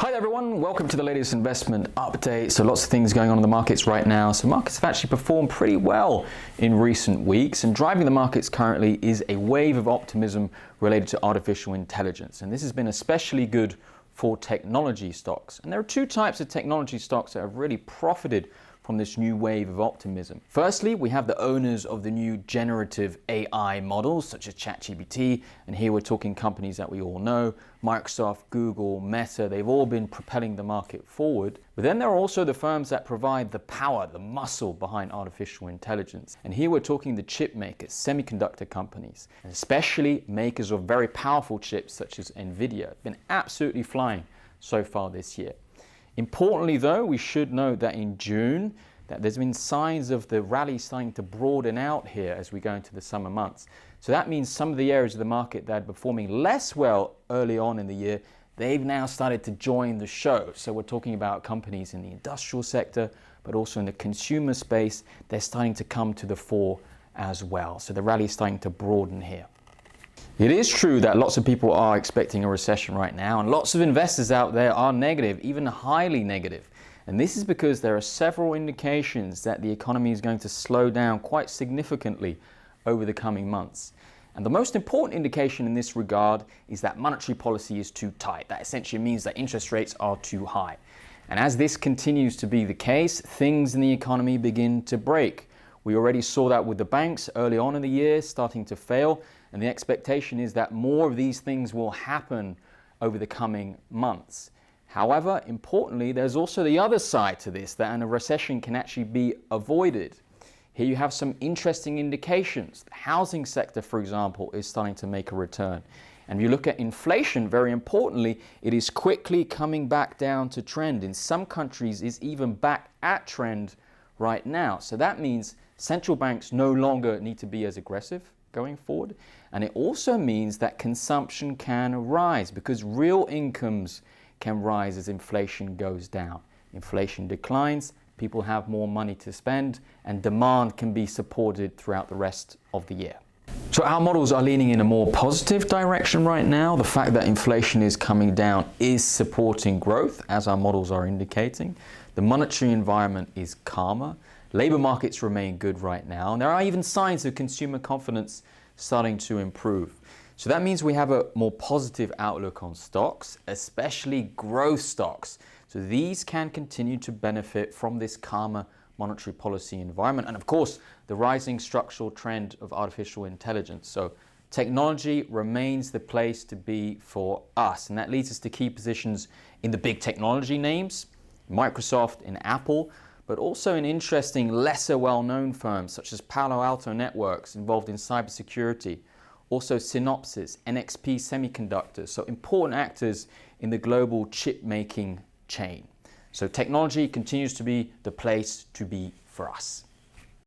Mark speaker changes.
Speaker 1: Hi everyone, welcome to the latest investment update. So lots of things going on in the markets right now. So markets have actually performed pretty well in recent weeks, and driving the markets currently is a wave of optimism related to artificial intelligence. And this has been especially good for technology stocks. And there are two types of technology stocks that have really profited from this new wave of optimism. Firstly, we have the owners of the new generative AI models such as ChatGPT, and here we're talking companies that we all know, Microsoft, Google, Meta. They've all been propelling the market forward. But then there are also the firms that provide the power, the muscle behind artificial intelligence. And here we're talking the chip makers, semiconductor companies, and especially makers of very powerful chips such as Nvidia. Been absolutely flying so far this year. Importantly though, we should note that in June, that there's been signs of the rally starting to broaden out here as we go into the summer months. So that means some of the areas of the market that are performing less well early on in the year, they've now started to join the show. So we're talking about companies in the industrial sector, but also in the consumer space. They're starting to come to the fore as well. So the rally is starting to broaden here. It is true that lots of people are expecting a recession right now, and lots of investors out there are negative, even highly negative. And this is because there are several indications that the economy is going to slow down quite significantly over the coming months. And the most important indication in this regard is that monetary policy is too tight. That essentially means that interest rates are too high. And as this continues to be the case, things in the economy begin to break. We already saw that with the banks early on in the year starting to fail. And the expectation is that more of these things will happen over the coming months. However, importantly, there's also the other side to this, that a recession can actually be avoided. Here you have some interesting indications. The housing sector, for example, is starting to make a return. And if you look at inflation, very importantly, it is quickly coming back down to trend. In some countries, it's even back at trend right now. So that means central banks no longer need to be as aggressive going forward. And it also means that consumption can rise because real incomes can rise as inflation goes down. Inflation declines, people have more money to spend, and demand can be supported throughout the rest of the year. So our models are leaning in a more positive direction right now. The fact that inflation is coming down is supporting growth, as our models are indicating. The monetary environment is calmer. Labor markets remain good right now, and there are even signs of consumer confidence starting to improve. So that means we have a more positive outlook on stocks, especially growth stocks. So these can continue to benefit from this calmer monetary policy environment, and of course, the rising structural trend of artificial intelligence. So technology remains the place to be for us, and that leads us to key positions in the big technology names, Microsoft and Apple, but also in interesting, lesser well-known firms such as Palo Alto Networks involved in cybersecurity, also Synopsys, NXP Semiconductors, so important actors in the global chip-making chain. So technology continues to be the place to be for us.